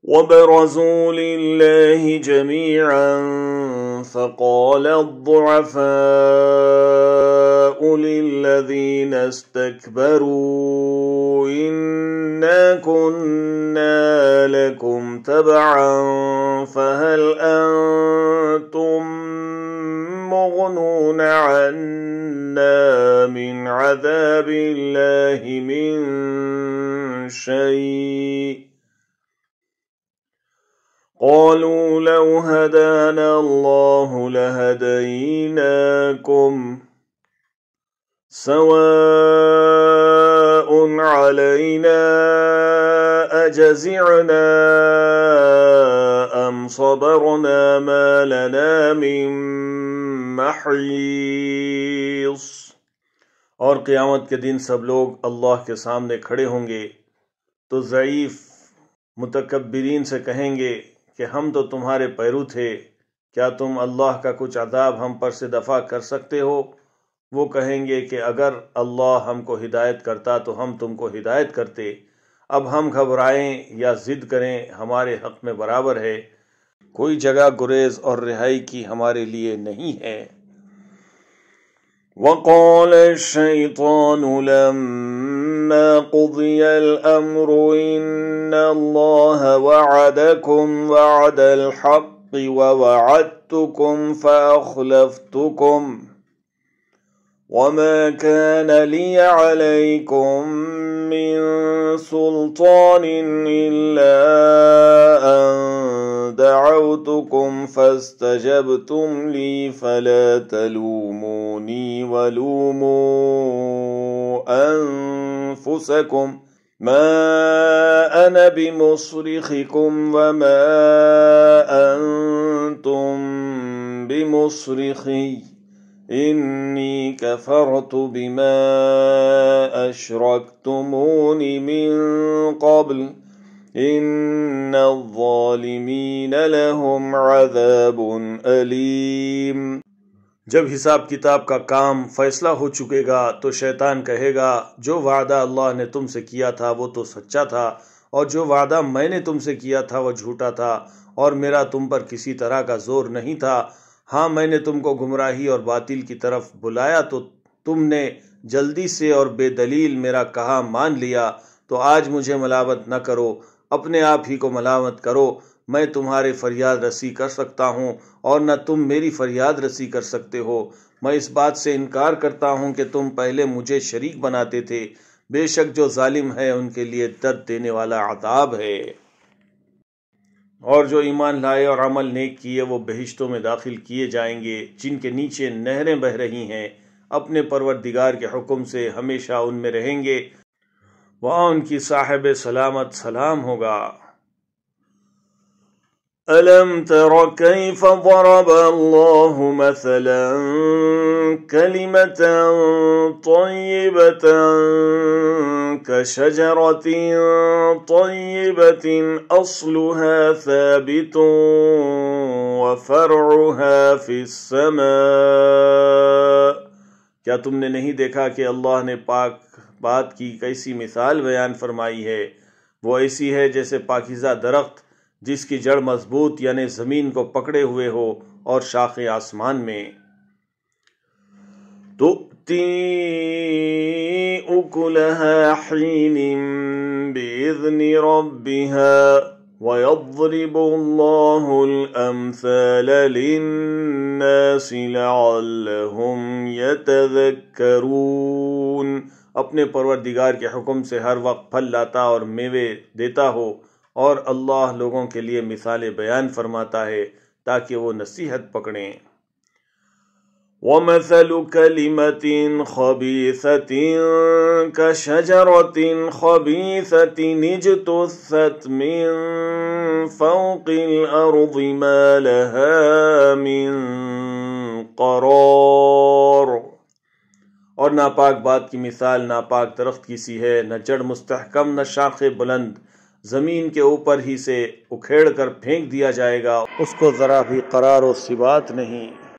وبرزوا لله جميعا فقال الضعفاء للذين استكبروا إنا كنا لكم تبعا فهل أنتم مغنون عنا من عذاب الله من شيء قالوا لو هدانا الله لهديناكم سواء علينا أجزعنا أم صبرنا ما لنا من محيص۔ اور قیامت کے دن سب لوگ اللہ کے سامنے کھڑے ہوں گے تو ضعیف متکبرین سے کہیں گے کہ ہم تو تمہارے پیرو تھے، کیا تم اللہ کا کچھ عذاب ہم پر سے دفع کر سکتے ہو؟ وہ کہیں گے کہ اگر اللہ ہم کو ہدایت کرتا تو ہم تم کو ہدایت کرتے، اب ہم گھبرائیں یا ضد کریں ہمارے حق میں برابر ہے، کوئی جگہ گریز اور رہائی کی ہمارے لیے نہیں ہے۔ وقال الشيطان لما قضي الأمر إن الله وعدكم وعد الحق ووعدتكم فأخلفتكم وما كان لي عليكم من سلطان إلا أن دعوتكم فاستجبتم لي فلا تلوموني ولوموا أنفسكم ما أنا بمصرخكم وما أنتم بمصرخي إني كفرت بما أشركتمون من قبل إن الظالمين لهم عذاب أليم۔ جب حساب کتاب کا کام فیصلہ ہو چکے گا تو شیطان کہے گا جو وعدہ اللہ نے تم سے کیا تھا وہ تو سچا تھا، اور جو وعدہ میں نے تم سے کیا تھا وہ جھوٹا تھا، اور میرا تم پر کسی طرح کا زور نہیں تھا۔ ہاں میں نے تم کو گمراہی اور باطل کی طرف بلایا تو تم نے جلدی سے اور بے دلیل میرا کہا مان لیا، تو آج مجھے ملامت نہ کرو، اپنے آپ ہی کو ملامت کرو۔ میں تمہارے فریاد رسی کر سکتا ہوں اور نہ تم میری فریاد رسی کر سکتے ہو۔ میں اس بات سے انکار کرتا ہوں کہ تم پہلے مجھے شریک بناتے تھے، بے شک جو ظالم ہے ان کے لیے درد دینے والا عذاب ہے۔ اور جو ایمان لائے اور عمل نیک کیے وہ بہشتوں میں داخل کیے جائیں گے جن کے نیچے نہریں بہہ رہی ہیں، اپنے پروردگار کے حکم سے ہمیشہ ان میں رہیں گے، وہاں ان کی صاحب سلامت سلام ہوگا۔ أَلَمْ تَرَ كَيْفَ ضَرَبَ اللَّهُ مَثَلًا كَلِمَةً طَيِّبَةً كَشَجَرَةٍ طَيِّبَةٍ أَصْلُهَا ثَابِتٌ وَفَرْعُهَا فِي السَّمَاءِ۔ کیا تم نے نہیں دیکھا کہ اللہ نے پاک بات کی کیسی مثال بیان فرمائی ہے؟ وہ ایسی ہے جیسے پاکیزہ درخت جس کی جڑ مضبوط یعنی زمین کو پکڑے ہوئے ہو اور شاخیں آسمان میں۔ تُؤْتِي أُكُلَهَا حِينٍ بِإِذْنِ رَبِّهَا وَيَضْرِبُ اللَّهُ الْأَمْثَالَ لِلنَّاسِ لَعَلَّهُمْ يَتَذَكَّرُونَ۔ اپنے پروردگار کے حکم سے ہر وقت پھل لاتا اور میوے دیتا ہو، اور اللہ لوگوں کے لیے مثالیں بیان فرماتا ہے تاکہ وہ نصیحت پکڑیں۔ وَمَثَلُ كَلِمَةٍ خَبِيثَةٍ كَشَجَرَةٍ خَبِيثَةٍ اجْتُثَّتْ مِنْ فَوْقِ الْأَرْضِ مَا لَهَا مِنْ قَرَارٍ۔ اور ناپاک بات کی مثال ناپاک درخت کی سی ہے، نہ جڑ مستحکم نہ شاخیں بلند، زمین کے اوپر ہی سے اکھیڑ کر پھینک دیا جائے گا، اس کو ذرا بھی قرار و ثبات نہیں۔